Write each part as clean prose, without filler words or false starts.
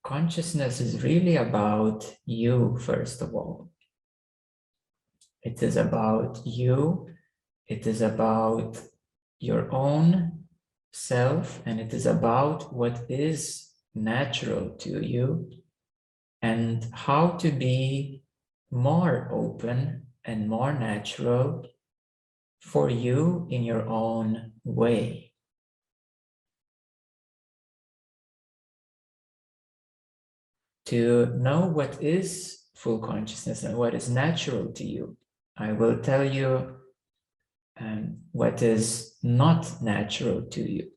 consciousness is really about you, first of all. It is about you. It is about your own self, and it is about what is natural to you and how to be more open and more natural for you in your own way. To know what is full consciousness and what is natural to you, I will tell you what is not natural to you.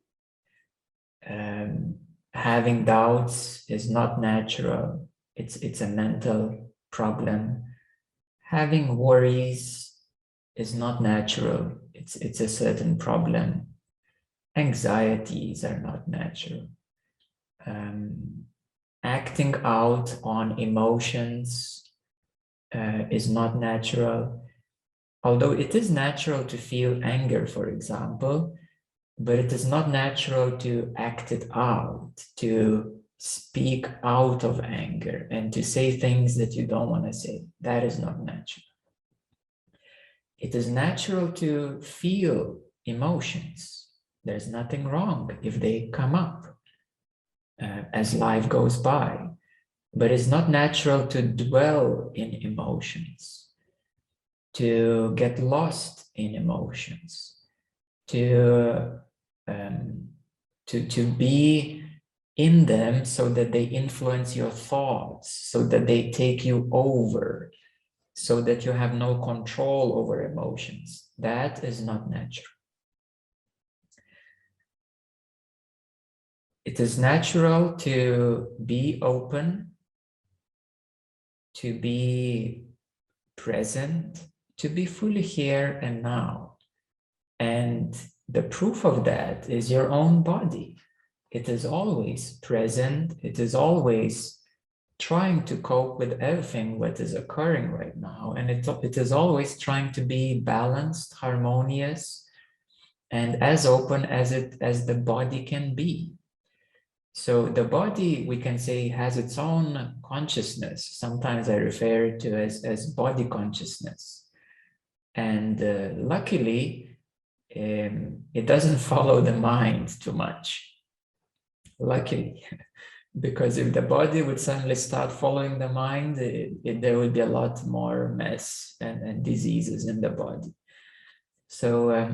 Having doubts is not natural. It's a mental problem. Having worries is not natural. It's a certain problem. Anxieties are not natural. Acting out on emotions is not natural. Although it is natural to feel anger, for example, but it is not natural to act it out, to speak out of anger and to say things that you don't want to say. That is not natural. It is natural to feel emotions. There's nothing wrong if they come up as life goes by, but it's not natural to dwell in emotions, to get lost in emotions, to be in them so that they influence your thoughts, so that they take you over, so that you have no control over emotions. That is not natural. It is natural to be open, to be present, to be fully here and now. And the proof of that is your own body. It is always present. It is always trying to cope with everything that is occurring right now. And it is always trying to be balanced, harmonious, and as open as the body can be. So the body, we can say, has its own consciousness. Sometimes I refer to as body consciousness. And luckily, it doesn't follow the mind too much. Luckily, because if the body would suddenly start following the mind, there would be a lot more mess and diseases in the body. So,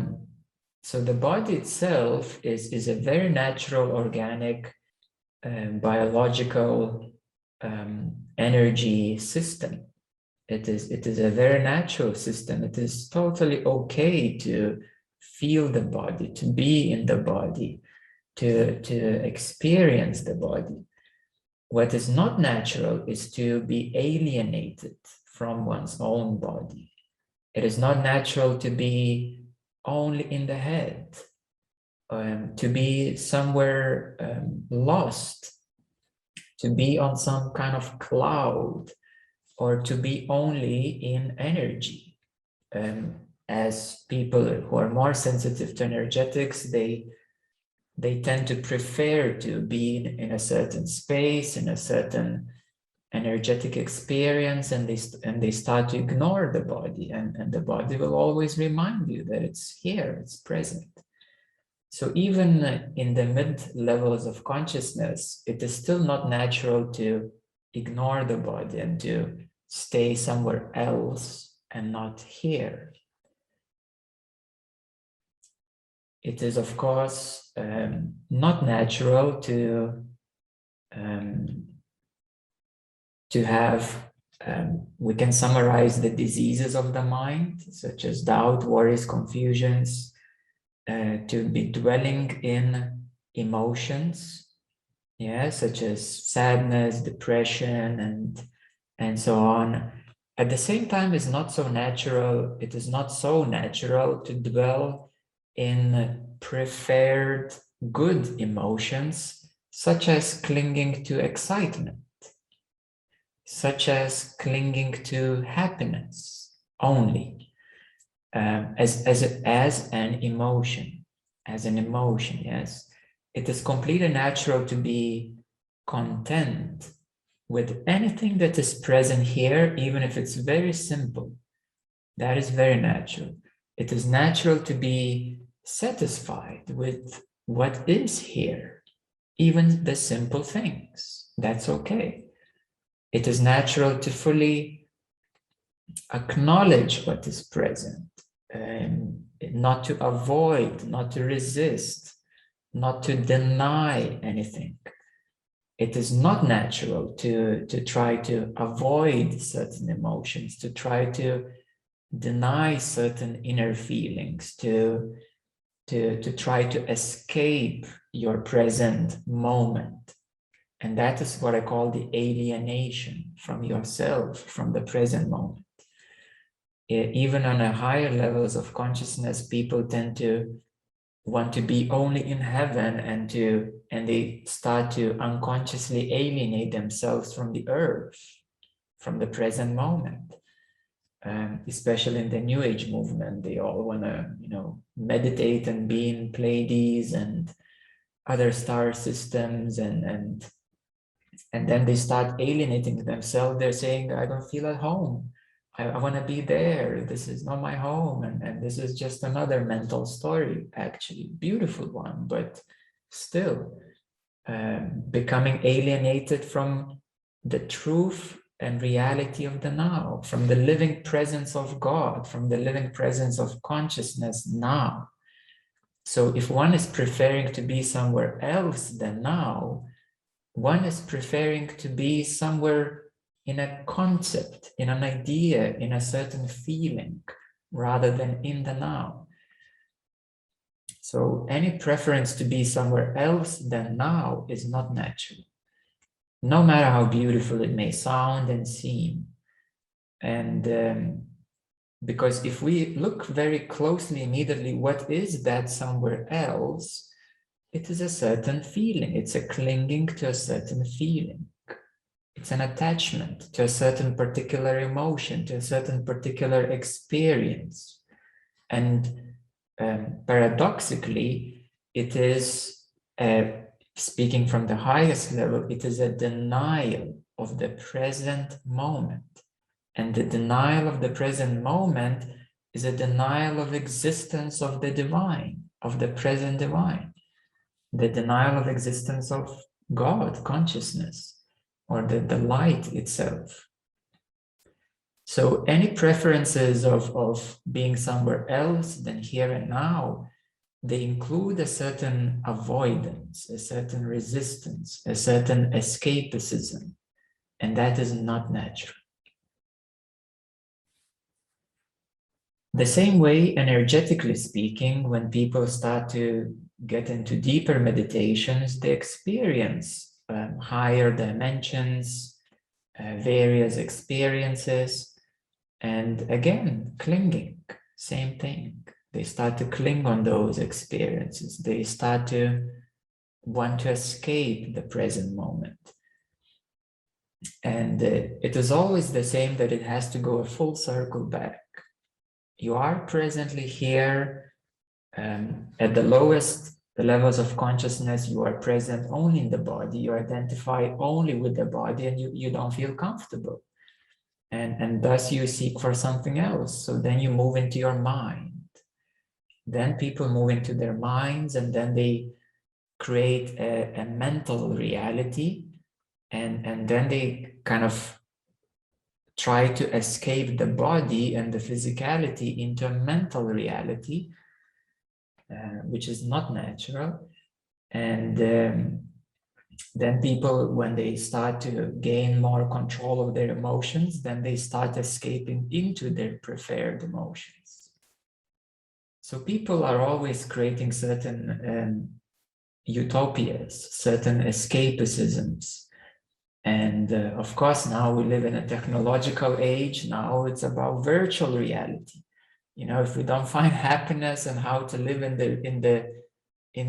so the body itself is a very natural, organic, biological energy system. It is a very natural system. It is totally okay to feel the body, to be in the body, to experience the body. What is not natural is to be alienated from one's own body. It is not natural to be only in the head, to be somewhere lost, to be on some kind of cloud, or to be only in energy. As people who are more sensitive to energetics, they tend to prefer to be in a certain space, in a certain energetic experience, and they start to ignore the body, and the body will always remind you that it's here, it's present. So even in the mid levels of consciousness, it is still not natural to ignore the body and to stay somewhere else and not here. It is, of course, not natural to have, we can summarize the diseases of the mind, such as doubt, worries, confusions, to be dwelling in emotions, yeah, such as sadness, depression, and so on. At the same time, it's not so natural. It is not so natural to dwell in preferred good emotions, such as clinging to excitement, such as clinging to happiness only, as an emotion, yes. It is completely natural to be content with anything that is present here, even if it's very simple. That is very natural. It is natural to be satisfied with what is here, even the simple things. That's okay. It is natural to fully acknowledge what is present, and not to avoid, not to resist, not to deny anything. It is not natural to try to avoid certain emotions, to try to deny certain inner feelings, to try to escape your present moment. And that is what I call the alienation from yourself, from the present moment. Even on a higher levels of consciousness, people tend to want to be only in heaven, and they start to unconsciously alienate themselves from the earth, from the present moment. Especially in the New Age movement, they all want to, meditate and be in Pleiades and other star systems, and then they start alienating themselves. They're saying, I don't feel at home. I want to be there. This is not my home. And this is just another mental story, actually. Beautiful one, but still becoming alienated from the truth and reality of the now, from the living presence of God, from the living presence of consciousness now. So if one is preferring to be somewhere else than now, one is preferring to be somewhere in a concept, in an idea, in a certain feeling, rather than in the now. So any preference to be somewhere else than now is not natural, no matter how beautiful it may sound and seem. And because if we look very closely immediately, what is that somewhere else? It is a certain feeling. It's a clinging to a certain feeling. It's an attachment to a certain particular emotion, to a certain particular experience. And paradoxically, it is, speaking from the highest level, it is a denial of the present moment. And the denial of the present moment is a denial of existence of the divine, of the present divine. The denial of existence of God, consciousness, or the light itself. So any preferences of being somewhere else than here and now, they include a certain avoidance, a certain resistance, a certain escapism, and that is not natural. The same way, energetically speaking, when people start to get into deeper meditations, they experience higher dimensions, various experiences, and again, clinging, same thing. They start to cling on those experiences. They start to want to escape the present moment. And it is always the same, that it has to go a full circle back. You are presently here at the lowest levels of consciousness. You are present only in the body. You identify only with the body, and you don't feel comfortable. And thus you seek for something else. So then you move into your mind. Then people move into their minds, and then they create a mental reality. And then they kind of try to escape the body and the physicality into a mental reality, which is not natural. And then people, when they start to gain more control of their emotions, then they start escaping into their preferred emotions. So people are always creating certain utopias, certain escapisms. And of course, now we live in a technological age. Now it's about virtual reality. If we don't find happiness and how to live in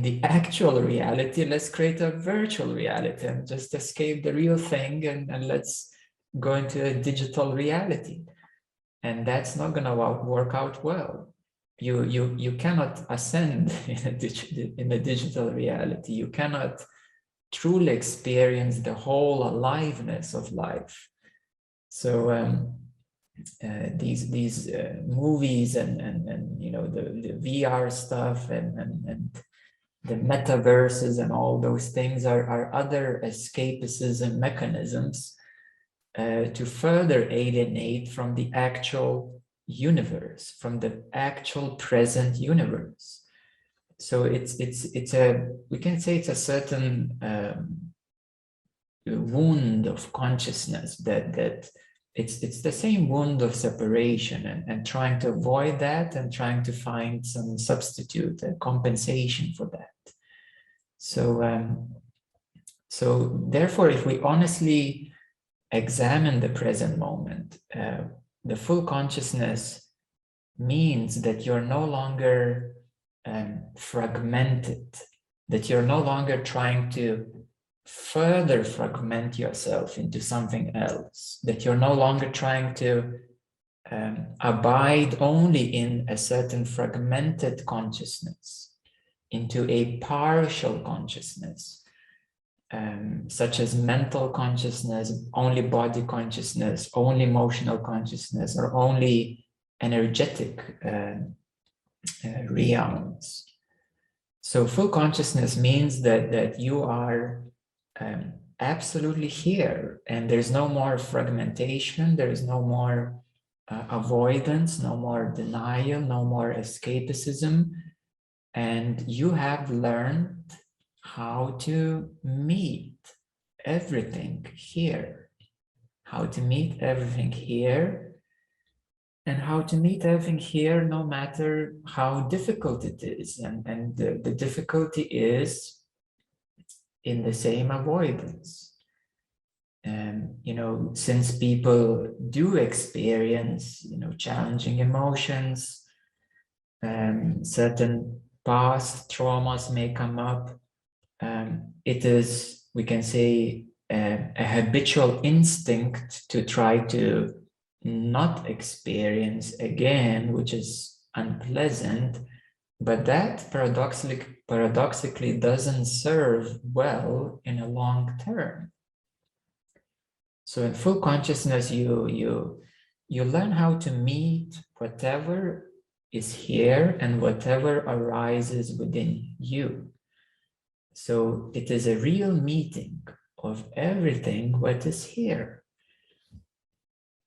the actual reality, let's create a virtual reality and just escape the real thing, and let's go into a digital reality. And that's not going to work out well. You cannot ascend in a digital reality. You cannot truly experience the whole aliveness of life. So these movies and you know the VR stuff and the metaverses and all those things are other escapism mechanisms to further alienate from the actual universe, from the actual present universe. So it's a, we can say it's a certain wound of consciousness that it's the same wound of separation and trying to avoid that and trying to find some substitute, a compensation for that. So so therefore, if we honestly examine the present moment, the full consciousness means that you're no longer fragmented, that you're no longer trying to further fragment yourself into something else, that you're no longer trying to abide only in a certain fragmented consciousness, into a partial consciousness, such as mental consciousness, only body consciousness, only emotional consciousness, or only energetic realms. So full consciousness means that you are absolutely here, and there's no more fragmentation, there is no more avoidance, no more denial, no more escapism, and you have learned how to meet everything here, how to meet everything here, and how to meet everything here no matter how difficult it is. And the difficulty is in the same avoidance. You know, since people do experience, you know, challenging emotions, certain past traumas may come up. It is, we can say, a habitual instinct to try to not experience again, which is unpleasant, but that paradoxically doesn't serve well in a long term. So in full consciousness, you learn how to meet whatever is here and whatever arises within you. So it is a real meeting of everything what is here.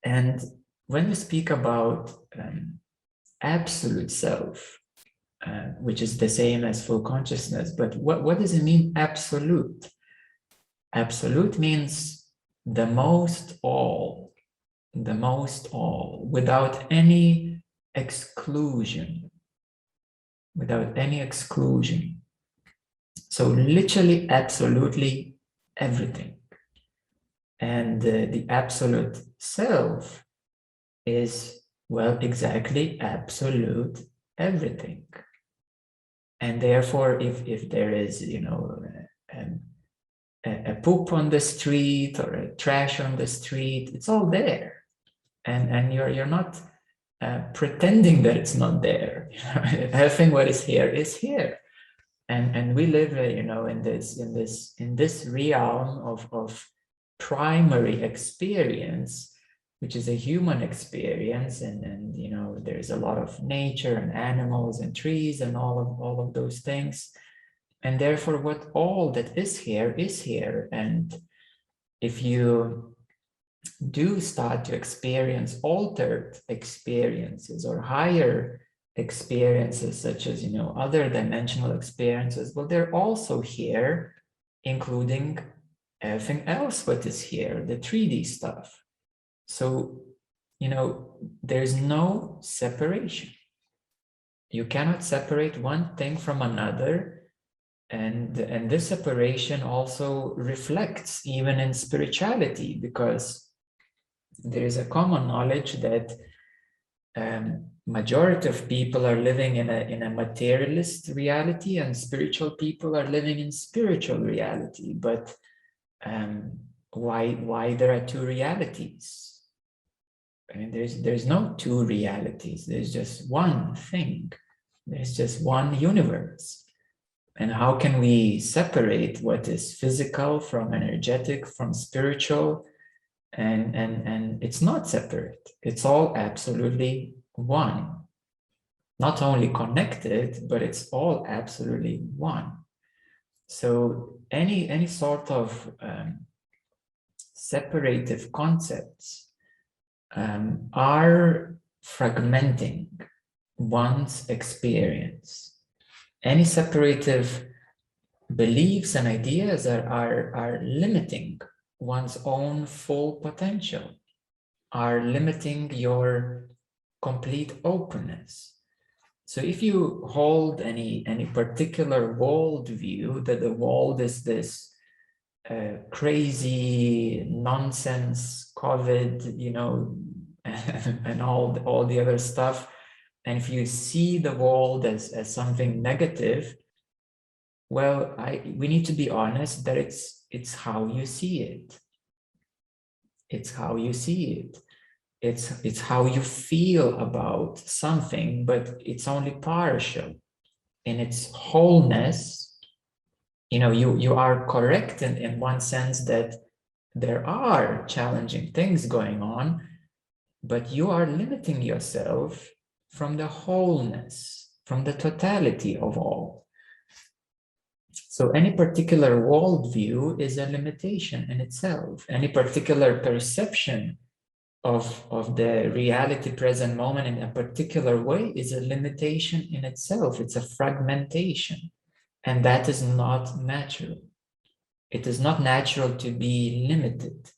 And when we speak about absolute self, which is the same as full consciousness, but what does it mean, absolute? Absolute means the most all, without any exclusion, without any exclusion. So literally, absolutely everything. And the absolute self is, well, exactly absolute everything. And therefore, if there is, you know, a poop on the street or a trash on the street, it's all there. And you're not pretending that it's not there. Everything what is here is here. And we live, you know, in this realm of primary experience, which is a human experience, and you know, there's a lot of nature and animals and trees and all of those things, and therefore what all that is here. And if you do start to experience altered experiences or higher experiences, such as, you know, other dimensional experiences, well, they're also here, including everything else what is here, the 3D stuff. So, you know, there's no separation. You cannot separate one thing from another. And this separation also reflects even in spirituality, because there is a common knowledge that majority of people are living in a materialist reality, and spiritual people are living in spiritual reality. But why there are two realities? I mean, there's no two realities. There's just one thing. There's just one universe. And how can we separate what is physical from energetic, from spiritual? And it's not separate. It's all absolutely one. Not only connected, but it's all absolutely one. So any sort of separative concepts are fragmenting one's experience. Any separative beliefs and ideas are limiting one's own full potential, are limiting your complete openness. So if you hold any particular world view that the world is this crazy nonsense, COVID, you know, and all the other stuff, and if you see the world as something negative, well, we need to be honest that it's how you see it. It's how you see it. It's how you feel about something, but it's only partial. In its wholeness, you know, you are correct in one sense that there are challenging things going on, but you are limiting yourself from the wholeness, from the totality of all. So any particular worldview is a limitation in itself. Any particular perception of the reality present moment in a particular way is a limitation in itself. It's a fragmentation, and that is not natural. It is not natural to be limited.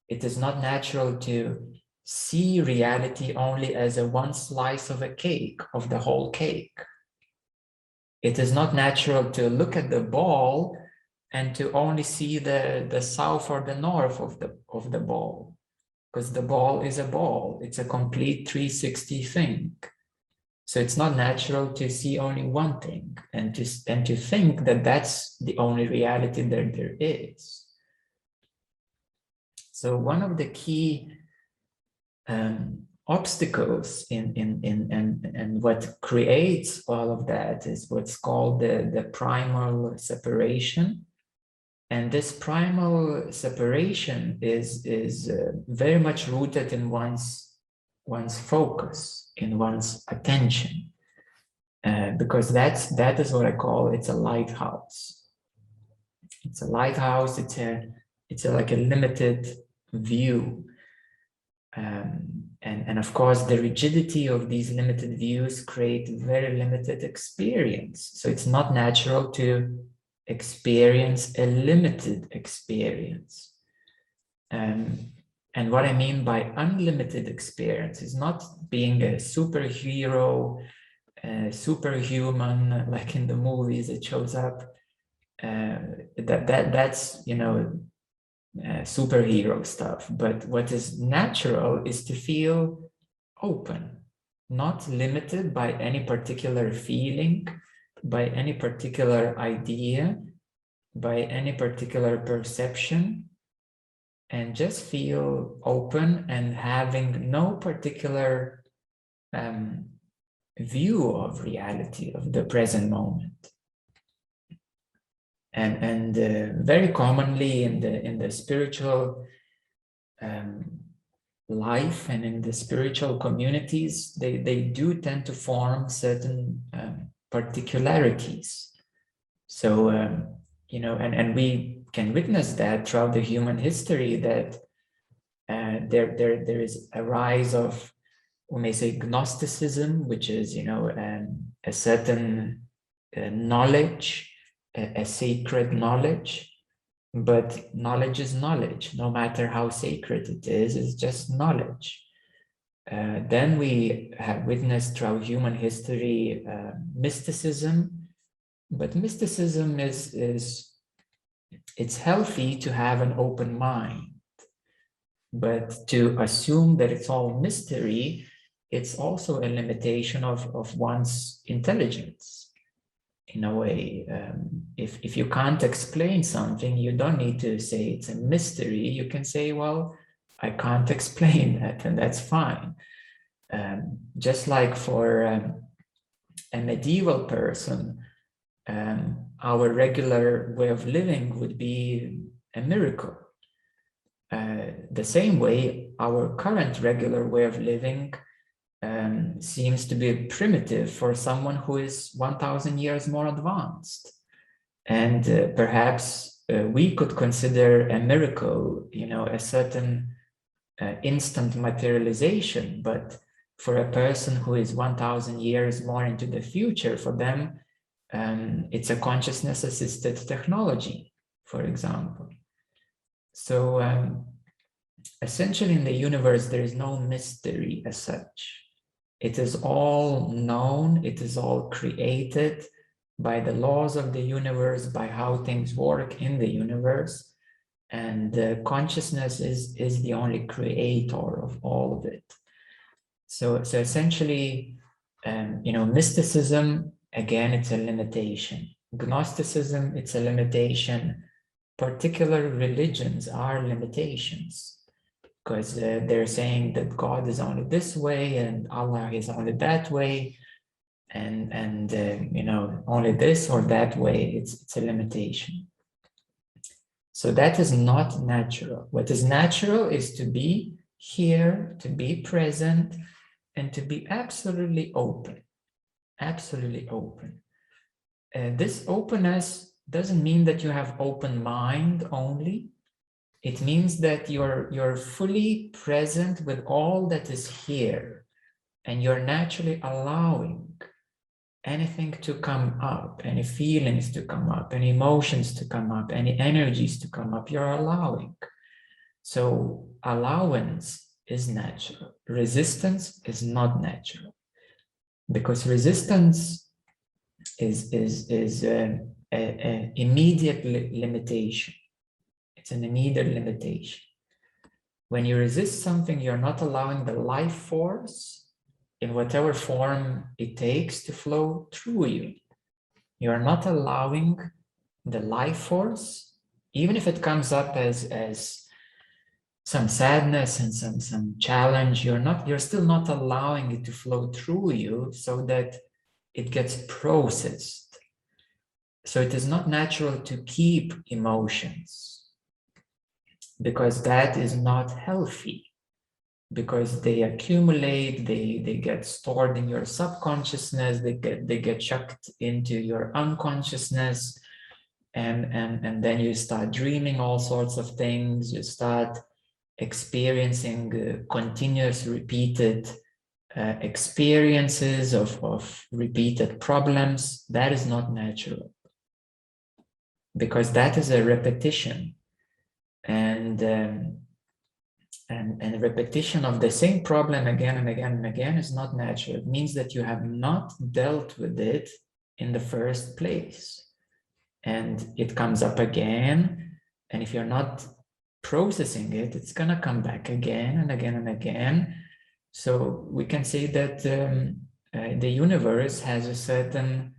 It is not natural to see reality only as a one slice of a cake, of the whole cake. It is not natural to look at the ball and to only see the south or the north of the ball, because the ball is a ball. It's a complete 360 thing. So it's not natural to see only one thing and to think that that's the only reality that there is. So one of the key obstacles and what creates all of that is what's called the primal separation. And this primal separation is very much rooted in one's focus, in one's attention, because that is what I call, it's a lighthouse. It's a lighthouse. It's like a limited view. And of course, the rigidity of these limited views create very limited experience. So it's not natural to experience a limited experience. And what I mean by unlimited experience is not being a superhero, superhuman, like in the movies it shows up. That's, you know, superhero stuff. But what is natural is to feel open, not limited by any particular feeling, by any particular idea, by any particular perception, and just feel open and having no particular view of reality, of the present moment. And very commonly in the spiritual life and in the spiritual communities, they do tend to form certain particularities. So, you know, and we can witness that throughout the human history, that there is a rise of, we may say, Gnosticism, which is, you know, a certain knowledge, a sacred knowledge, but knowledge is knowledge, no matter how sacred it is, it's just knowledge. Then we have witnessed throughout human history mysticism, but mysticism it's healthy to have an open mind, but to assume that it's all mystery, it's also a limitation of one's intelligence. In a way, if you can't explain something, you don't need to say it's a mystery. You can say, well, I can't explain that, and that's fine. Just like for a medieval person, our regular way of living would be a miracle. The same way, our current regular way of living seems to be primitive for someone who is 1,000 years more advanced. And perhaps we could consider a miracle, a certain instant materialization, but for a person who is 1,000 years more into the future, for them, it's a consciousness-assisted technology, for example. So essentially in the universe, there is no mystery as such. It is all known, it is all created by the laws of the universe, by how things work in the universe. And consciousness is the only creator of all of it. So essentially, mysticism, again, it's a limitation. Gnosticism, it's a limitation. Particular religions are limitations, because they're saying that God is only this way and Allah is only that way, and only this or that way. It's a limitation. So that is not natural. What is natural is to be here, to be present, and to be absolutely open. Absolutely open. This openness doesn't mean that you have open mind only. It means that you're fully present with all that is here, and you're naturally allowing anything to come up, any feelings to come up, any emotions to come up, any energies to come up, you're allowing. So allowance is natural. Resistance is not natural, because resistance is an immediate limitation. It's an immediate limitation. When you resist something, you're not allowing the life force in whatever form it takes to flow through you. You're not allowing the life force, even if it comes up as some sadness and some challenge, you're still not allowing it to flow through you so that it gets processed. So it is not natural to keep emotions, because that is not healthy, because they accumulate, they get stored in your subconsciousness, they get chucked into your unconsciousness, and then you start dreaming all sorts of things, you start experiencing continuous repeated experiences of repeated problems. That is not natural, because that is a repetition, and repetition of the same problem again and again and again is not natural. It means that you have not dealt with it in the first place, and it comes up again, and if you're not processing it, it's gonna come back again and again and again. So we can say that the universe has a certain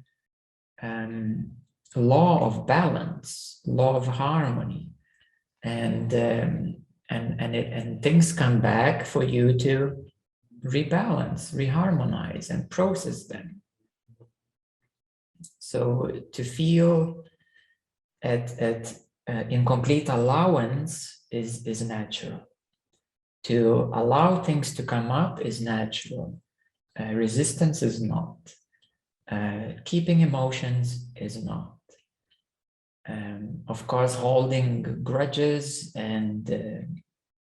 law of balance, law of harmony, and things come back for you to rebalance, reharmonize, and process them. So to feel in complete allowance is natural. To allow things to come up is natural. Resistance is not. Keeping emotions is not. Of course, holding grudges and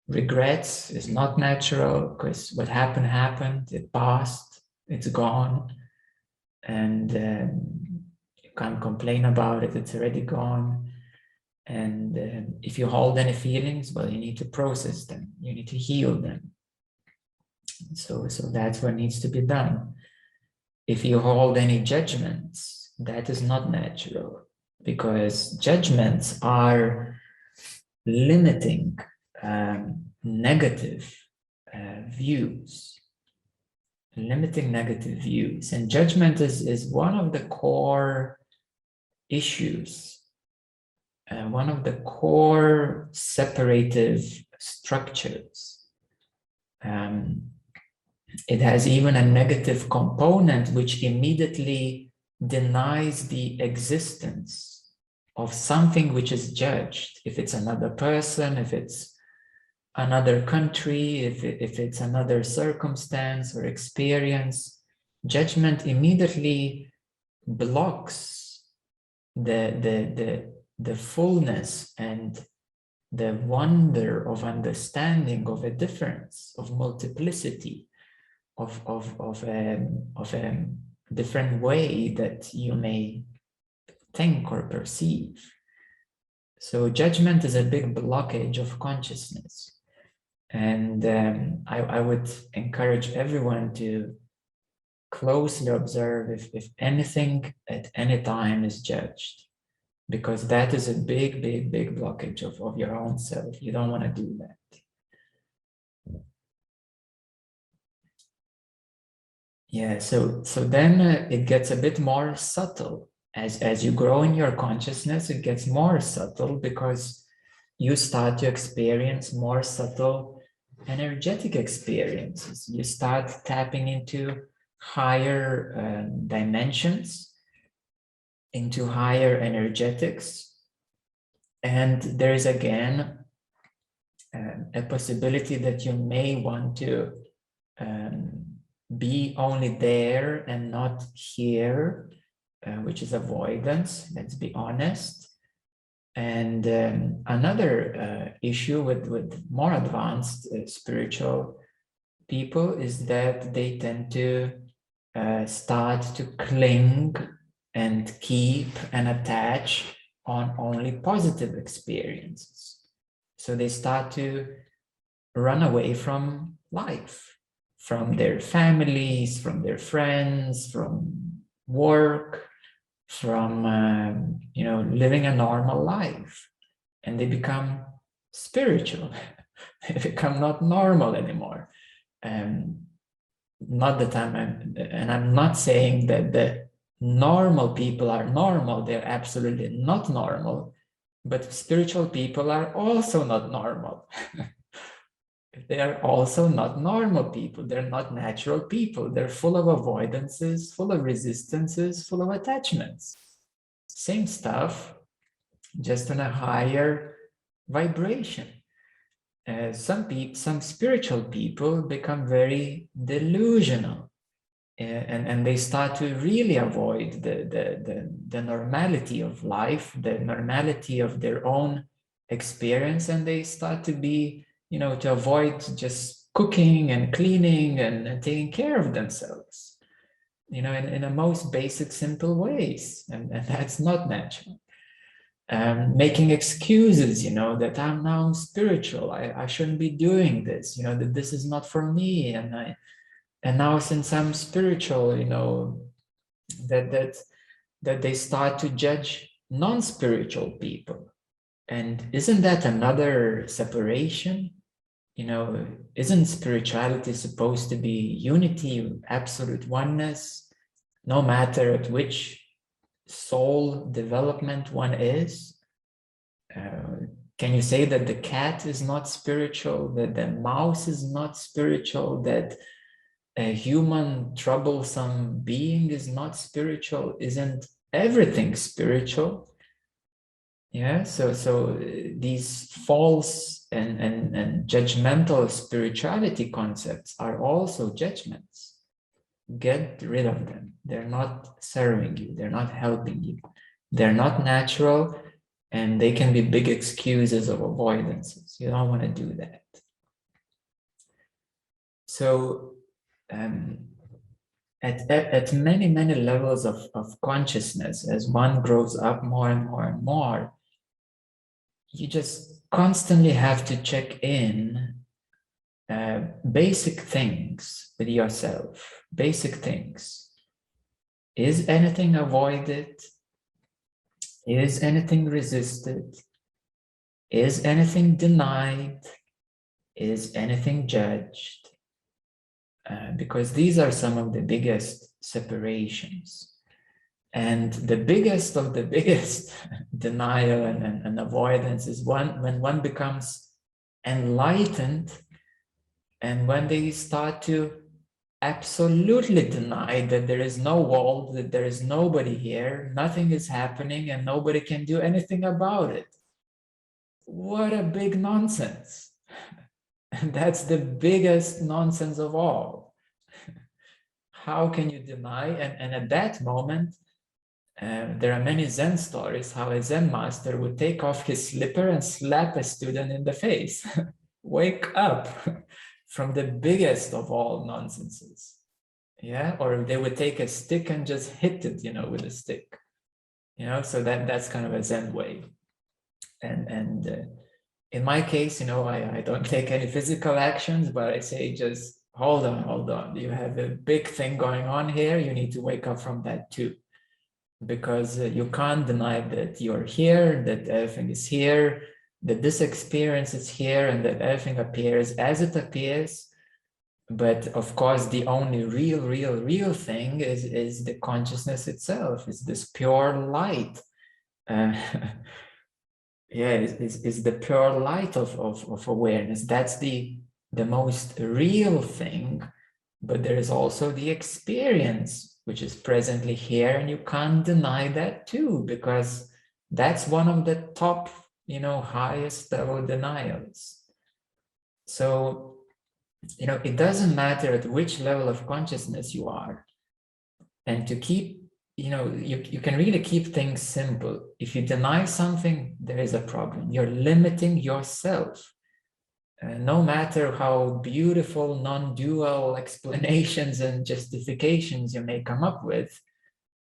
regrets is not natural, because what happened, it passed, it's gone, and you can't complain about it, it's already gone. And if you hold any feelings, well, you need to process them, you need to heal them. So that's what needs to be done. If you hold any judgments, that is not natural, because judgments are limiting negative views, limiting negative views. And judgment is one of the core issues, one of the core separative structures. It has even a negative component which immediately denies the existence of something which is judged. If it's another person, if it's another country, if it's another circumstance or experience, judgment immediately blocks the fullness and the wonder of understanding of a difference, of multiplicity, of a different way that you may think or perceive. So judgment is a big blockage of consciousness. And I would encourage everyone to closely observe if anything at any time is judged, because that is a big, big, big blockage of your own self. You don't want to do that. Yeah, so then it gets a bit more subtle. As you grow in your consciousness, it gets more subtle because you start to experience more subtle energetic experiences. You start tapping into higher dimensions, into higher energetics. And there is again a possibility that you may want to be only there and not here, which is avoidance, let's be honest. And another issue with more advanced spiritual people is that they tend to start to cling and keep and attach on only positive experiences. So they start to run away from life, from their families, from their friends, from work, from living a normal life, and they become spiritual. They become not normal anymore. Not that I'm not saying that the normal people are normal. They're absolutely not normal, but spiritual people are also not normal. They are also not normal people. They're not natural people. They're full of avoidances, full of resistances, full of attachments. Same stuff, just on a higher vibration. Some spiritual people become very delusional, and they start to really avoid the normality of life, the normality of their own experience, and they start to be, to avoid just cooking and cleaning and taking care of themselves, in the most basic, simple ways, and that's not natural. Making excuses, that I'm now spiritual, I shouldn't be doing this, that this is not for me, and now since I'm spiritual, that they start to judge non-spiritual people. And isn't that another separation? Isn't spirituality supposed to be unity, absolute oneness, no matter at which soul development one is? Can you say that the cat is not spiritual, that the mouse is not spiritual, that a human troublesome being is not spiritual? Isn't everything spiritual? Yeah, so these false and judgmental spirituality concepts are also judgments. Get rid of them. They're not serving you. They're not helping you. They're not natural, and they can be big excuses of avoidances. You don't want to do that. So at many, many levels of consciousness, as one grows up more and more and more, you just constantly have to check in basic things with yourself, basic things. Is anything avoided? Is anything resisted? Is anything denied? Is anything judged? Because these are some of the biggest separations. And the biggest of the biggest denial and avoidance is when one becomes enlightened, and when they start to absolutely deny that there is no world, that there is nobody here, nothing is happening, and nobody can do anything about it. What a big nonsense. And that's the biggest nonsense of all. How can you deny? And at that moment, there are many Zen stories how a Zen master would take off his slipper and slap a student in the face. Wake up from the biggest of all nonsenses. Yeah, or they would take a stick and just hit it, with a stick. So that's kind of a Zen way. And in my case, I don't take any physical actions, but I say just hold on. You have a big thing going on here. You need to wake up from that too, because you can't deny that you're here, that everything is here, that this experience is here, and that everything appears as it appears. But of course, the only real thing is the consciousness itself, is this pure light. Yeah, is the pure light of awareness. That's the most real thing. But there is also the experience, which is presently here, and you can't deny that too, because that's one of the top, highest level denials. So, it doesn't matter at which level of consciousness you are, and to keep, you can really keep things simple. If you deny something, there is a problem. You're limiting yourself. No matter how beautiful non-dual explanations and justifications you may come up with,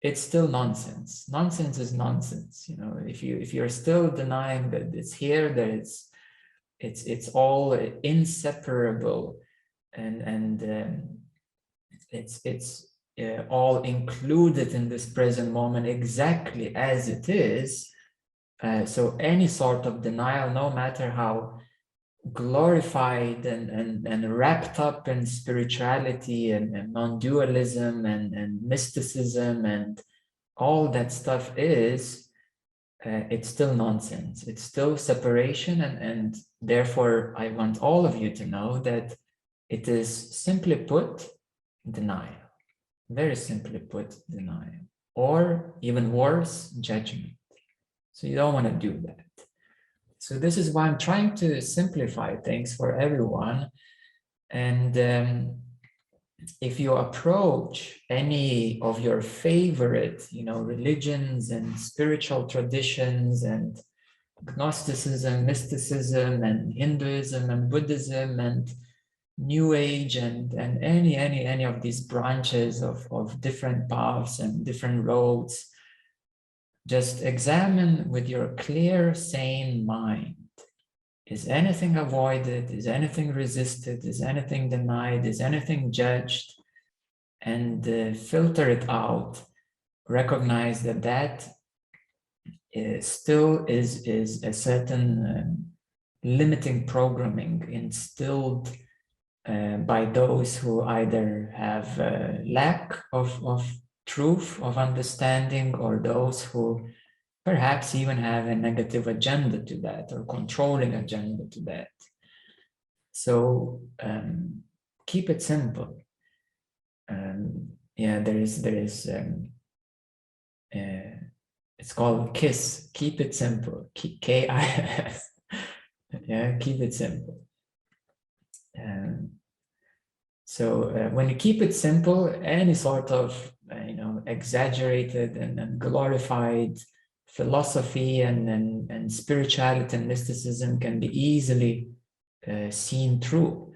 it's still nonsense. Nonsense is nonsense. If you're still denying that it's here, that it's all inseparable, and it's all included in this present moment exactly as it is. So any sort of denial, no matter how glorified and wrapped up in spirituality and non-dualism and mysticism and all that stuff is, it's still nonsense. It's still separation, and therefore I want all of you to know that it is, simply put, denial. Very simply put, denial. Or even worse, judgment. So you don't want to do that. So this is why I'm trying to simplify things for everyone. And if you approach any of your favorite, religions and spiritual traditions and Gnosticism, mysticism, and Hinduism and Buddhism and New Age and any of these branches of different paths and different roads, just examine with your clear, sane mind. Is anything avoided? Is anything resisted? Is anything denied? Is anything judged? And filter it out. Recognize that still is a certain limiting programming instilled by those who either have lack of truth, of understanding, or those who perhaps even have a negative agenda to that, or controlling agenda to that. So keep it simple. Yeah, there is it's called KISS, keep it simple, KIS. Yeah, keep it simple. So when you keep it simple, any sort of exaggerated and glorified philosophy and spirituality and mysticism can be easily seen through.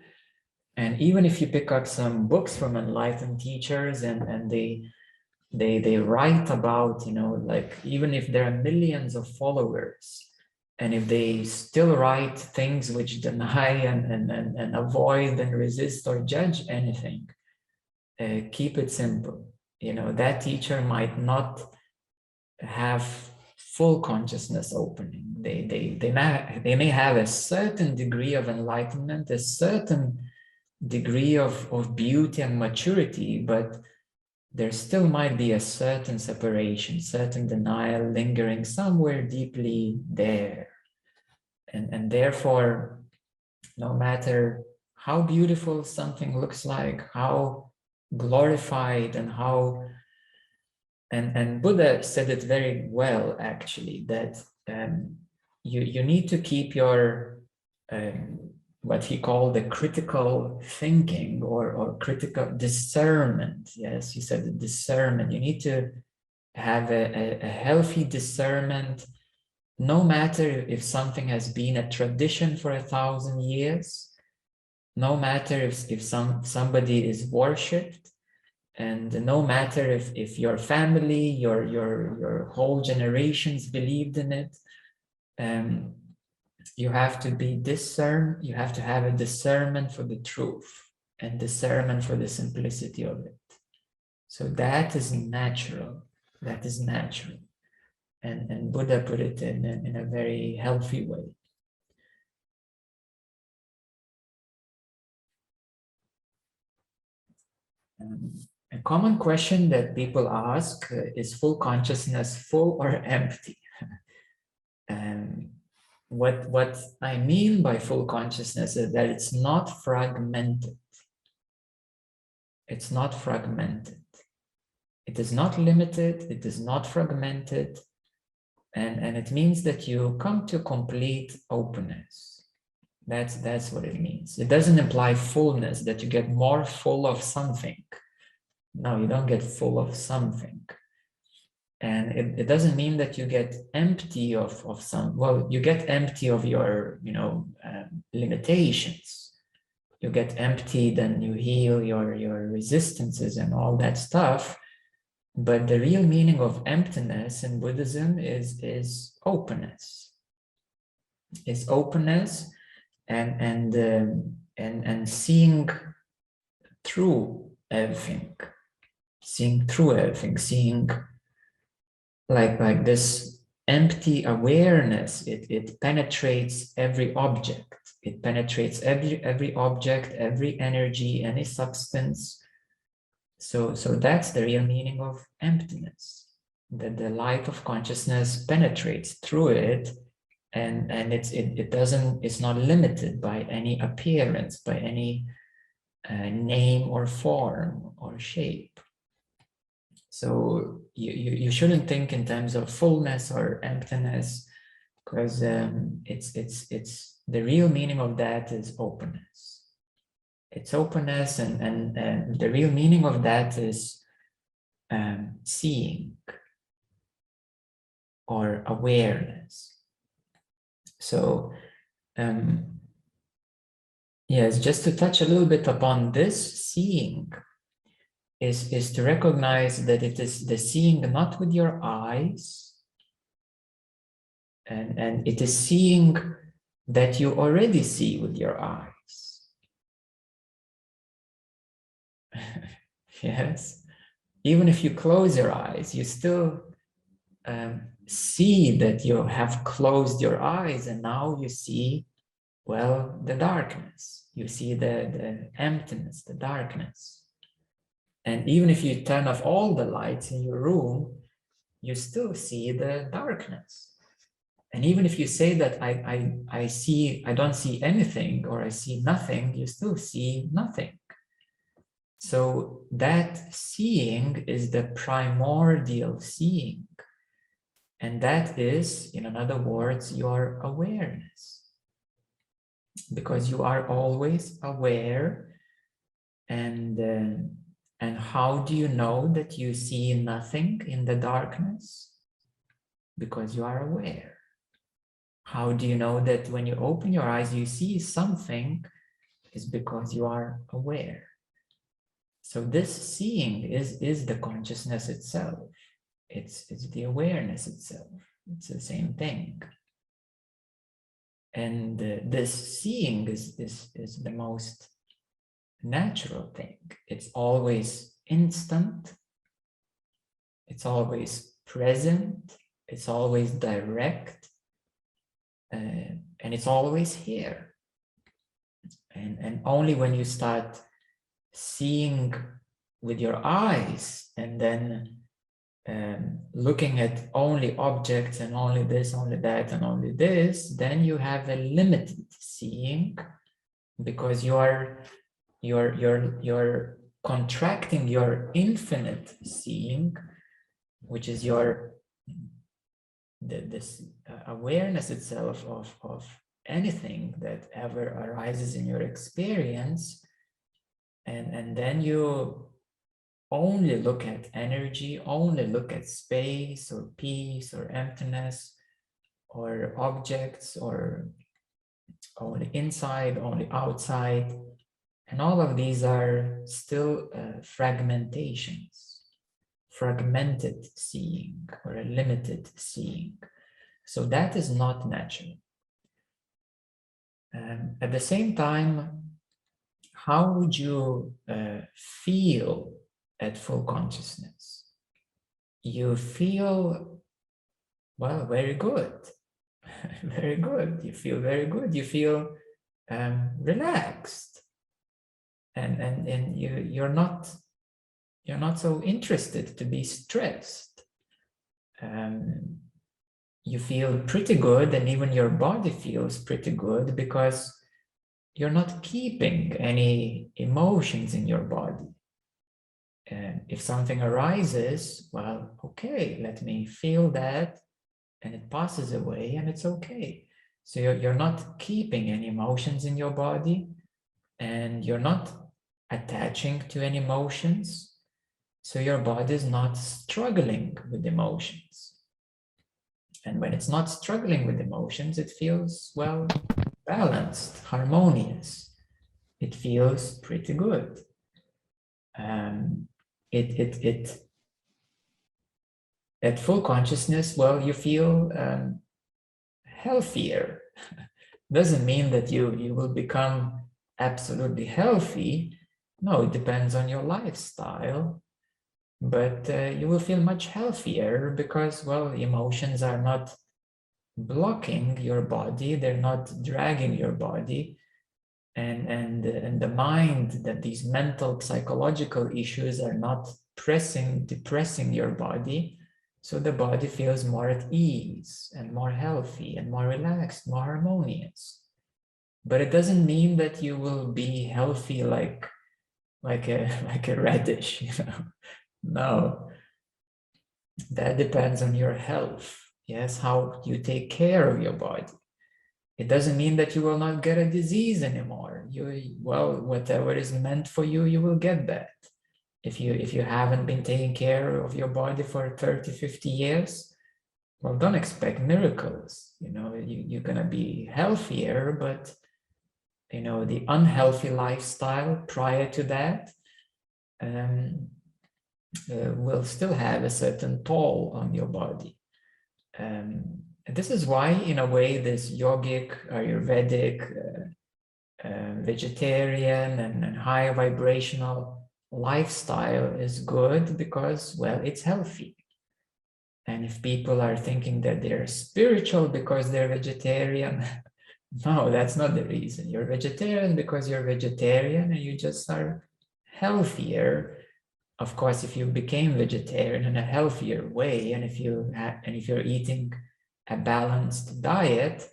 And even if you pick up some books from enlightened teachers and they write about, like, even if there are millions of followers, and if they still write things which deny and avoid and resist or judge anything, keep it simple. That teacher might not have full consciousness opening. They may have a certain degree of enlightenment, a certain degree of beauty and maturity, but there still might be a certain separation, certain denial lingering somewhere deeply there. And therefore, no matter how beautiful something looks like, how glorified and how, and Buddha said it very well, actually, that you need to keep your what he called the critical thinking or critical discernment. Yes, he said the discernment. You need to have a healthy discernment, no matter if something has been a tradition for 1,000 years, no matter if somebody is worshipped, and no matter if your family, your whole generations believed in it. You have to be discerned, you have to have a discernment for the truth and discernment for the simplicity of it. So that is natural. That is natural. And Buddha put it in a very healthy way. A common question that people ask is full consciousness full or empty? What I mean by full consciousness is that it's not fragmented. It's not fragmented. It is not limited. It is not fragmented. And it means that you come to complete openness. That's what it means. It doesn't imply fullness, that you get more full of something. No, you don't get full of something. And it doesn't mean that you get empty of some, well, you get empty of your, limitations. You get empty, then you heal your resistances and all that stuff. But the real meaning of emptiness in Buddhism is openness. Is openness and seeing through everything. Seeing through everything, seeing like this empty awareness. It penetrates every object. It penetrates every object, every energy, any substance. So that's the real meaning of emptiness. That the light of consciousness penetrates through it, and it's not limited by any appearance, by any name or form or shape. So you shouldn't think in terms of fullness or emptiness, because it's the real meaning of that is openness. It's openness, and the real meaning of that is seeing or awareness. So yes, just to touch a little bit upon this, seeing is to recognize that it is the seeing not with your eyes, and it is seeing that you already see with your eyes. Yes, even if you close your eyes, you still see that you have closed your eyes, and now you see, well, the darkness. You see the emptiness, the darkness. And even if you turn off all the lights in your room, you still see the darkness. And even if you say that I don't see anything, or I see nothing, you still see nothing. So that seeing is the primordial seeing. And that is, in other words, your awareness. Because you are always aware. And how do you know that you see nothing in the darkness? Because you are aware. How do you know that when you open your eyes, you see something? Is because you are aware. So this seeing is the consciousness itself. It's the awareness itself. It's the same thing. And this seeing is the most natural thing. It's always instant. It's always present. It's always direct. And it's always here. And only when you start seeing with your eyes, and then looking at only objects and only this, only that, and only this, then you have a limited seeing, because your contracting your infinite seeing, which is your this awareness itself of anything that ever arises in your experience, and then you only look at energy, only look at space or peace or emptiness or objects, or only inside, only outside. And all of these are still fragmentations, fragmented seeing or a limited seeing. So that is not natural. At the same time, how would you feel at full consciousness? You feel, well, very good. Very good. You feel very good. You feel relaxed. And you're not so interested to be stressed. You feel pretty good, and even your body feels pretty good because you're not keeping any emotions in your body. And if something arises, well, okay, let me feel that, and it passes away, and it's okay. So you're not keeping any emotions in your body, and you're not attaching to any emotions. So your body is not struggling with emotions. And when it's not struggling with emotions, it feels, well, balanced, harmonious. It feels pretty good. At full consciousness, well, you feel healthier. Doesn't mean that you will become absolutely healthy. No, it depends on your lifestyle. But you will feel much healthier because, well, emotions are not blocking your body, they're not dragging your body, and the mind, that these mental psychological issues are not depressing your body, so the body feels more at ease and more healthy and more relaxed, more harmonious. But it doesn't mean that you will be healthy like a radish, you know. No, that depends on your health. Yes, how you take care of your body. It doesn't mean that you will not get a disease anymore. Well, whatever is meant for you, you will get that. If you haven't been taking care of your body for 30, 50 years, well, don't expect miracles. You know, you're gonna be healthier, but you know, the unhealthy lifestyle prior to that will still have a certain toll on your body. And this is why, in a way, this yogic, Ayurvedic, vegetarian and high vibrational lifestyle is good because, well, it's healthy. And if people are thinking that they're spiritual because they're vegetarian, no, that's not the reason. You're vegetarian because you're vegetarian and you just are healthier. Of course, if you became vegetarian in a healthier way, and if you're eating a balanced diet,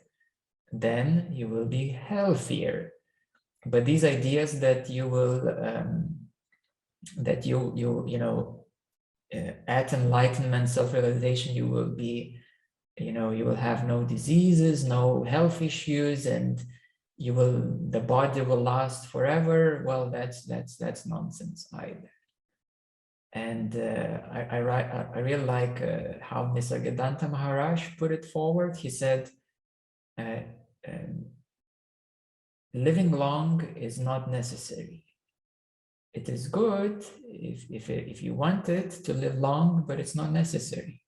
then you will be healthier. But these ideas that you will at enlightenment, self-realization, you will be, you will have no diseases, no health issues, and the body will last forever. Well, that's nonsense either. And I really like how Nisargadatta Maharaj put it forward. He said, living long is not necessary. It is good if you want it to live long, but it's not necessary.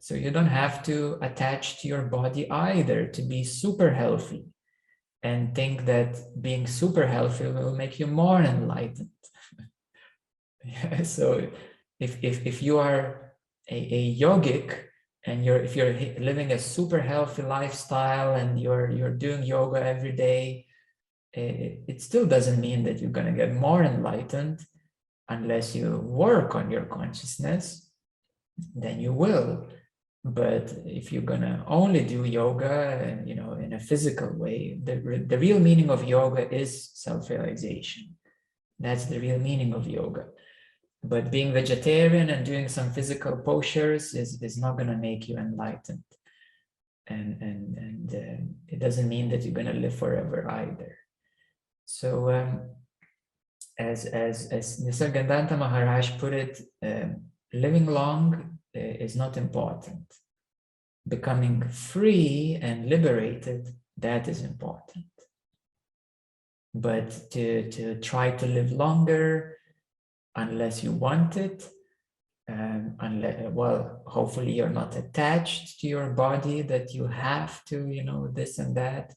So you don't have to attach to your body either to be super healthy and think that being super healthy will make you more enlightened. Yeah, so if you are a yogic and if you're living a super healthy lifestyle and you're doing yoga every day, it still doesn't mean that you're going to get more enlightened unless you work on your consciousness. Then you will. But if you're going to only do yoga and in a physical way, the real meaning of yoga is self-realization. That's the real meaning of yoga. But being vegetarian and doing some physical postures is not going to make you enlightened. And it doesn't mean that you're going to live forever either. So as Nisargadatta Maharaj put it, living long is not important. Becoming free and liberated, that is important. But to try to live longer, unless you want it, well, hopefully you're not attached to your body that you have to, you know, this and that.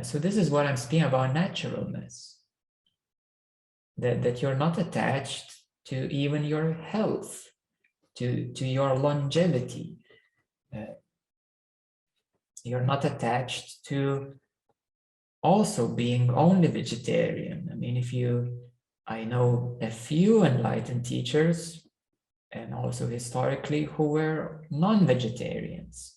So this is what I'm speaking about, naturalness. That you're not attached to even your health, to your longevity. You're not attached to also being only vegetarian. I mean, I know a few enlightened teachers, and also historically, who were non-vegetarians.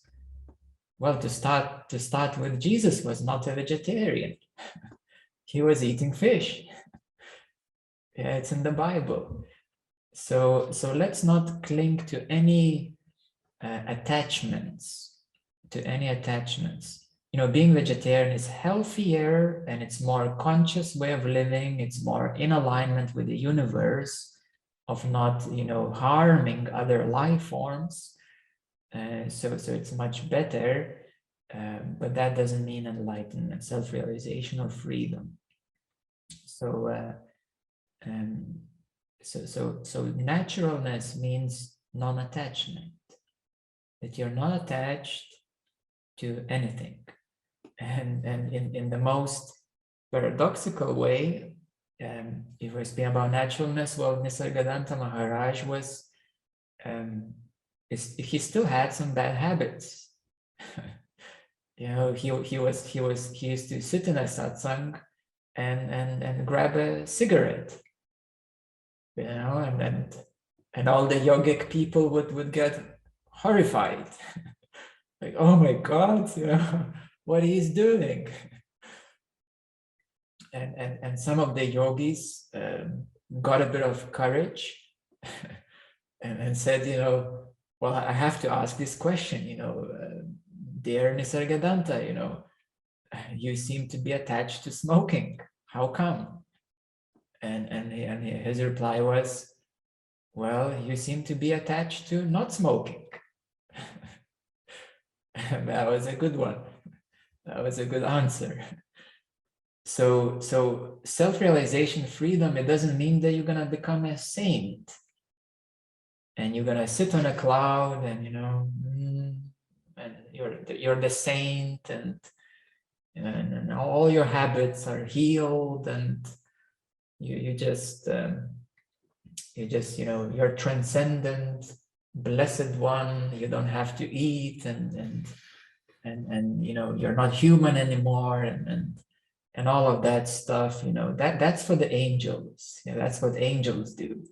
Well, to start with, Jesus was not a vegetarian. He was eating fish. Yeah, it's in the Bible. So let's not cling to any attachments. You know, being vegetarian is healthier, and it's more conscious way of living. It's more in alignment with the universe, of not, you know, harming other life forms. So it's much better, but that doesn't mean enlightenment, self-realization, or freedom. So naturalness means non-attachment, that you're not attached to anything. And in the most paradoxical way, if we're speaking about naturalness, well, Nisargadatta Maharaj was, he still had some bad habits. You know, he used to sit in a satsang and grab a cigarette. You know, and all the yogic people would get horrified. Like, oh my God, you know, what he's doing. And some of the yogis got a bit of courage and said, you know, well, I have to ask this question, you know, dear Nisargadatta, you know, you seem to be attached to smoking. How come? And his reply was, well, you seem to be attached to not smoking. That was a good one. That was a good answer. So self-realization, freedom, it doesn't mean that you're gonna become a saint and you're gonna sit on a cloud and, you know, and you're the saint, and all your habits are healed, and you just you know, you're transcendent, blessed one. You don't have to eat, and you know, you're not human anymore, and all of that stuff. You know, that's for the angels. You know, that's what angels do.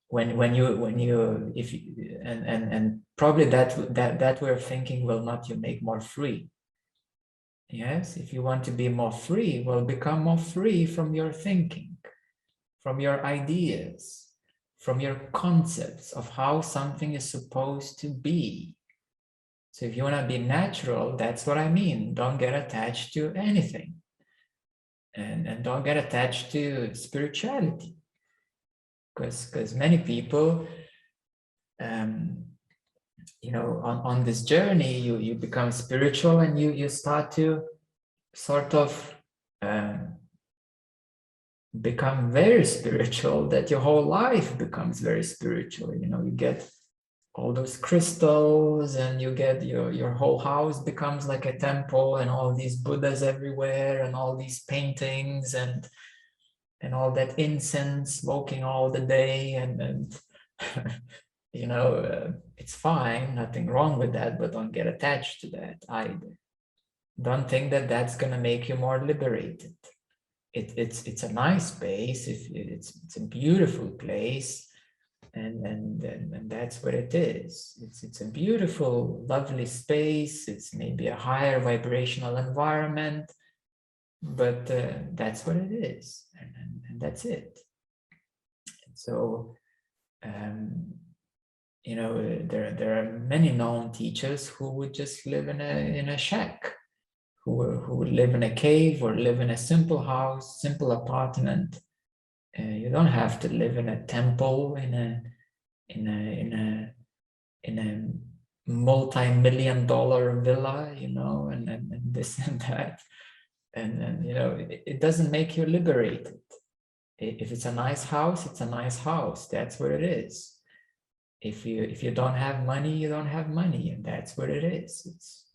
when you if you, and probably that way of thinking will not you make more free. Yes, if you want to be more free, well, become more free from your thinking, from your ideas, from your concepts of how something is supposed to be. So if you want to be natural, that's what I mean. Don't get attached to anything. And don't get attached to spirituality. Because many people, you know, on this journey, you become spiritual, and you start to sort of become very spiritual, that your whole life becomes very spiritual. You know, you get all those crystals, and you get your whole house becomes like a temple, and all these Buddhas everywhere, and all these paintings, and all that incense smoking all the day, and you know, it's fine, nothing wrong with that, but don't get attached to that either. Don't think that that's going to make you more liberated. It's a nice space, it's a beautiful place, and that's what it is. It's a beautiful, lovely space. It's maybe a higher vibrational environment, but that's what it is, and that's it. So, you know, there are many known teachers who would just live in a shack, who would live in a cave or live in a simple house, simple apartment. You don't have to live in a temple, in a multi-million-dollar villa, you know, and this and that, and you know, it doesn't make you liberated. If it's a nice house, it's a nice house. That's what it is. If you don't have money, you don't have money, and that's what it is.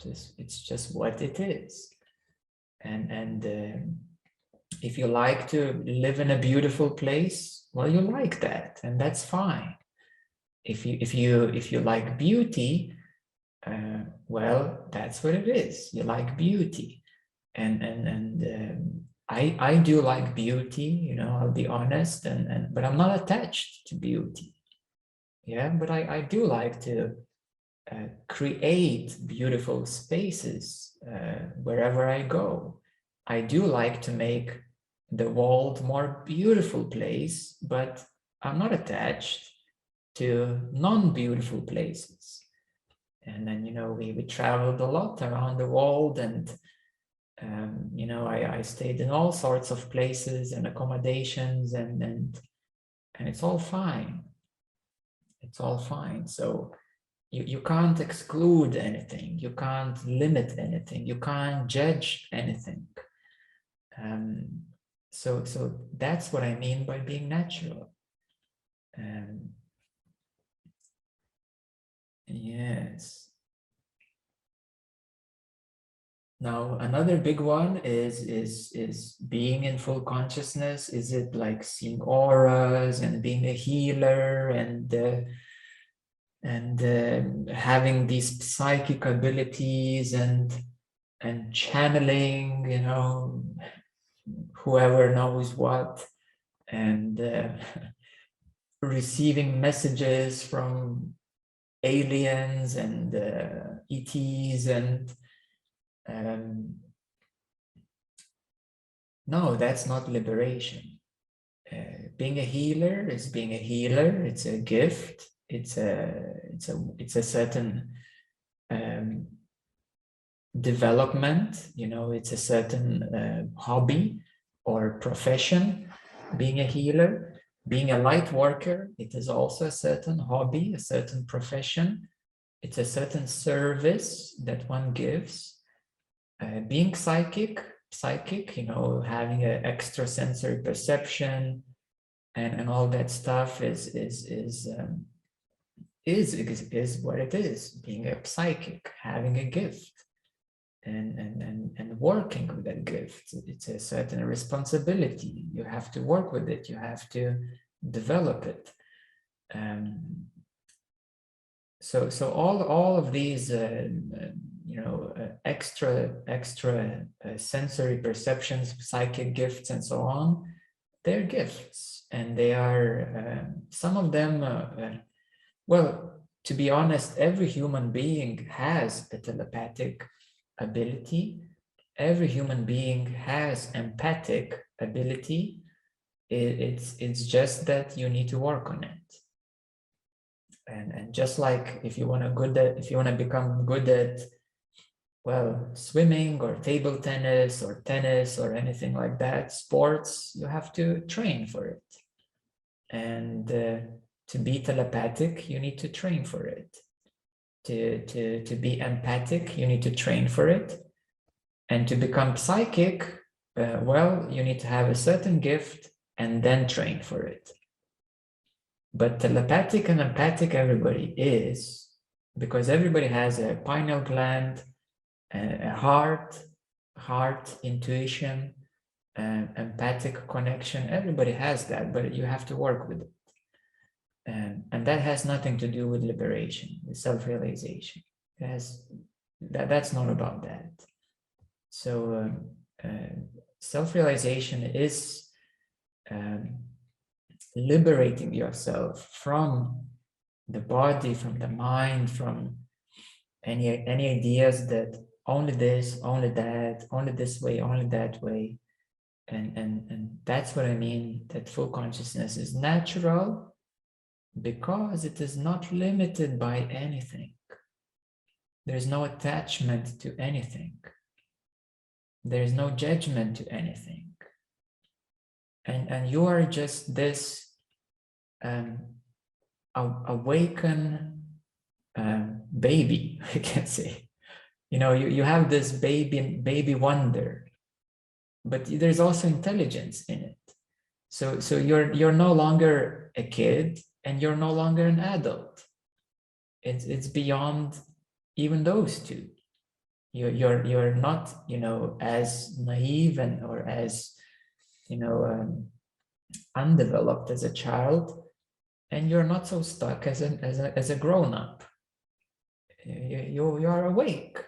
It's just what it is. And if you like to live in a beautiful place, well, you like that, and that's fine. If you like beauty, well, that's what it is. You like beauty, and I do like beauty. You know, I'll be honest, but I'm not attached to beauty. Yeah, but I do like to create beautiful spaces wherever I go. I do like to make the world more beautiful place, but I'm not attached to non-beautiful places. And then, you know, we traveled a lot around the world, and you know, I stayed in all sorts of places and accommodations, and it's all fine. It's all fine. So you can't exclude anything. You can't limit anything. You can't judge anything. So that's what I mean by being natural. Yes. Now another big one is being in full consciousness. Is it like seeing auras and being a healer and having these psychic abilities and channeling, you know, whoever knows what, and receiving messages from aliens and ETs, and no, that's not liberation. Being a healer is being a healer. It's a gift. It's a certain development. You know, it's a certain hobby or profession. Being a healer. Being a light worker, it is also a certain hobby, a certain profession. It's a certain service that one gives. Being psychic, you know, having an extrasensory perception and all that stuff is what it is. Being a psychic, having a gift, and working with that gift. It's a certain responsibility. You have to work with it. You have to develop it. So all of these you know, extra sensory perceptions, psychic gifts, and so on, they're gifts, and they are some of them. Well, to be honest, every human being has a telepathic ability. Every human being has empathic ability. It's just that you need to work on it. And just like if you want to become good at, well, swimming or table tennis or anything like that, sports, you have to train for it. And to be telepathic, you need to train for it. To be empathic, you need to train for it. And to become psychic, well, you need to have a certain gift and then train for it. But telepathic and empathic everybody is, because everybody has a pineal gland, a heart, intuition, empathic connection. Everybody has that, but you have to work with it. And that has nothing to do with liberation, with self-realization. That's not about that. So self-realization is liberating yourself from the body, from the mind, from any ideas that only this, only that, only this way, only that way. And that's what I mean, that full consciousness is natural because it is not limited by anything. There is no attachment to anything. There is no judgment to anything. And you are just this awakened baby, I can say. You know, you have this baby wonder, but there's also intelligence in it. So you're no longer a kid and you're no longer an adult. It's beyond even those two. You're not, you know, as naive and or as, you know, undeveloped as a child, and you're not so stuck as a grown-up. You are awake,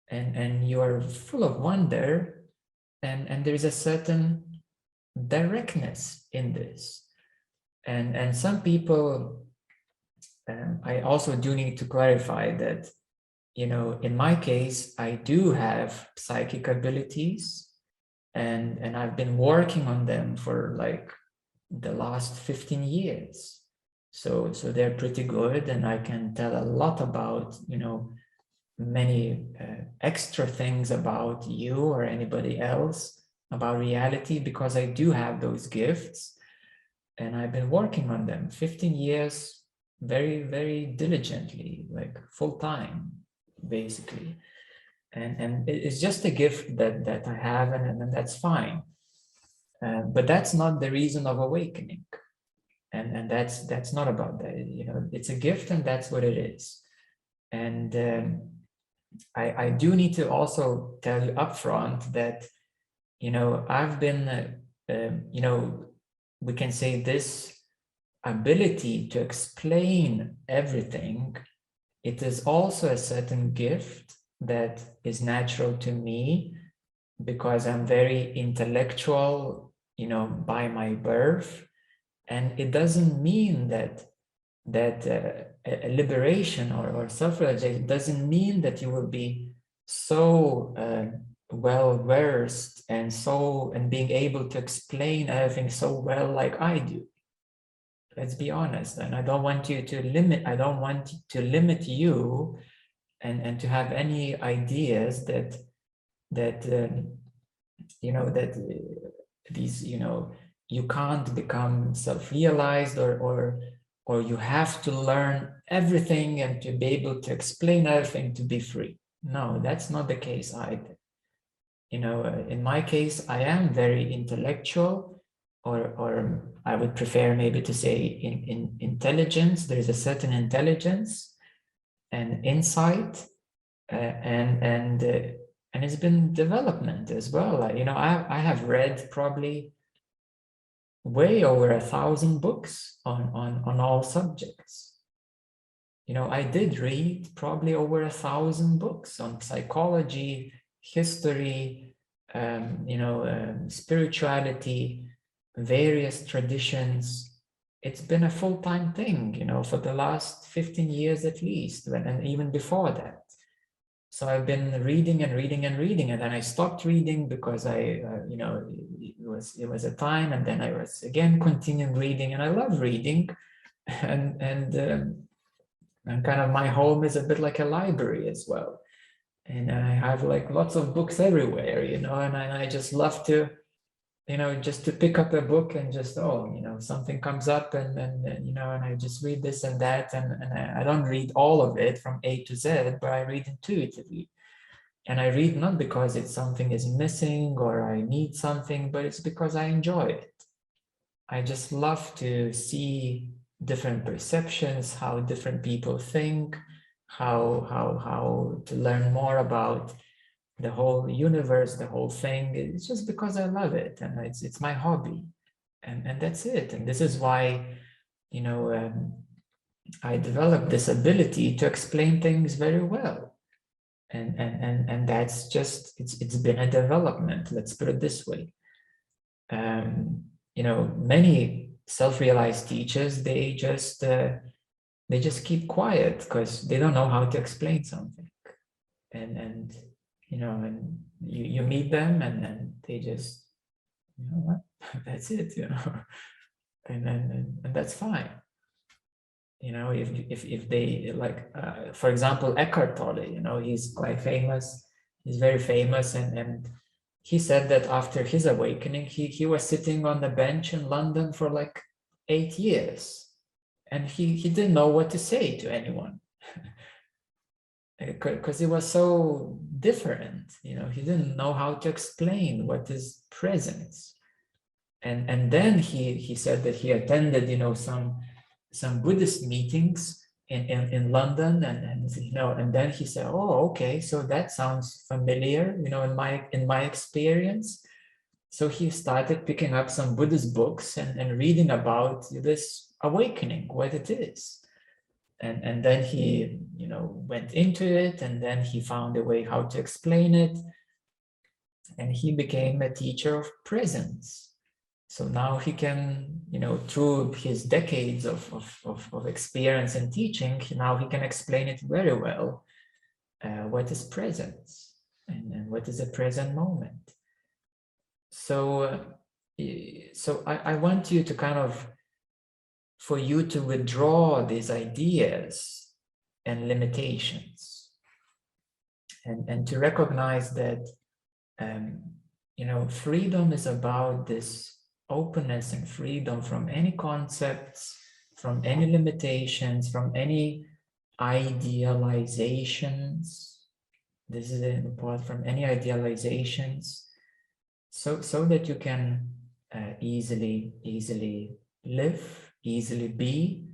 and you are full of wonder, and there is a certain directness in this. And some people, I also do need to clarify that, you know, in my case, I do have psychic abilities, and I've been working on them for like the last 15 years. So they're pretty good, and I can tell a lot about, you know, many extra things about you or anybody else, about reality, because I do have those gifts, and I've been working on them 15 years, very, very diligently, like full time, basically. And it's just a gift that I have, and that's fine. But that's not the reason of awakening. And that's not about that. You know, it's a gift, and that's what it is. And I do need to also tell you upfront that, you know, I've been, you know, we can say this ability to explain everything, it is also a certain gift that is natural to me because I'm very intellectual, you know, by my birth. And it doesn't mean that a liberation or self-realization doesn't mean that you will be so well versed and being able to explain everything so well like I do. Let's be honest. And I don't want you to limit. I don't want to limit you, and to have any ideas that you know, that these, you know, you can't become self-realized, or you have to learn everything and to be able to explain everything to be free. No, that's not the case either. You know, in my case, I am very intellectual, or I would prefer maybe to say in intelligence. There is a certain intelligence and insight, and it's been development as well. You know, I have read probably way over 1,000 books on all subjects. You know, I did read probably over 1,000 books on psychology, history, you know, spirituality, various traditions. It's been a full-time thing, you know, for the last 15 years at least, and even before that. So I've been reading and reading and reading, and then I stopped reading because you know, it was a time, and then I was again continuing reading, and I love reading, and kind of my home is a bit like a library as well, and I have like lots of books everywhere, you know, and I just love to, you know, just to pick up a book and just, oh, you know, something comes up, and you know, and I just read this and that, and I don't read all of it from A to Z, but I read intuitively. And I read not because it's something is missing or I need something, but it's because I enjoy it. I just love to see different perceptions, how different people think, how to learn more about the whole universe, the whole thing. It's just because I love it, and it's my hobby, and that's it. And this is why, you know, I developed this ability to explain things very well, and that's just it's been a development. Let's put it this way. You know, many self-realized teachers, they just keep quiet because they don't know how to explain something, and you know, and you meet them, and they just You know what? That's it, you know. And that's fine. You know, if they like, for example, Eckhart Tolle, you know, he's quite famous. He's very famous, and he said that after his awakening, he was sitting on the bench in London for like 8 years, and he didn't know what to say to anyone because it was so different. You know, he didn't know how to explain what is presence. And then he said that he attended, you know, some Buddhist meetings in London, and you know, and then he said, oh, okay, so that sounds familiar, you know, in my experience. So he started picking up some Buddhist books and reading about this awakening, what it is. And then he, you know, went into it, and then he found a way how to explain it, and he became a teacher of presence. So now he can, you know, through his decades of experience and teaching, now he can explain it very well, what is presence and what is a present moment. So, so I want you to kind of, for you to withdraw these ideas and limitations, and to recognize that, you know, freedom is about this openness and freedom from any concepts, from any limitations, from any idealizations. This is important, from any idealizations, so that you can easily live, easily be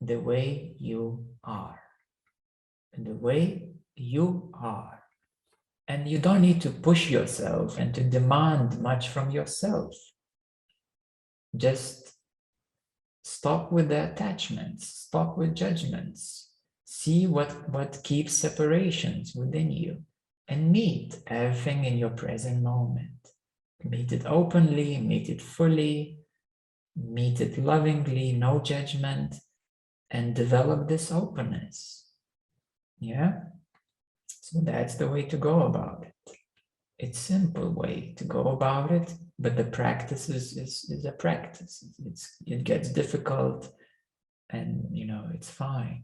the way you are, and the way you are. And you don't need to push yourself and to demand much from yourself. Just stop with the attachments, stop with judgments, see what keeps separations within you, and meet everything in your present moment. Meet it openly, meet it fully, meet it lovingly, no judgment, and develop this openness. Yeah? So that's the way to go about it. It's a simple way to go about it, but the practice is a practice. It gets difficult, and you know, it's fine.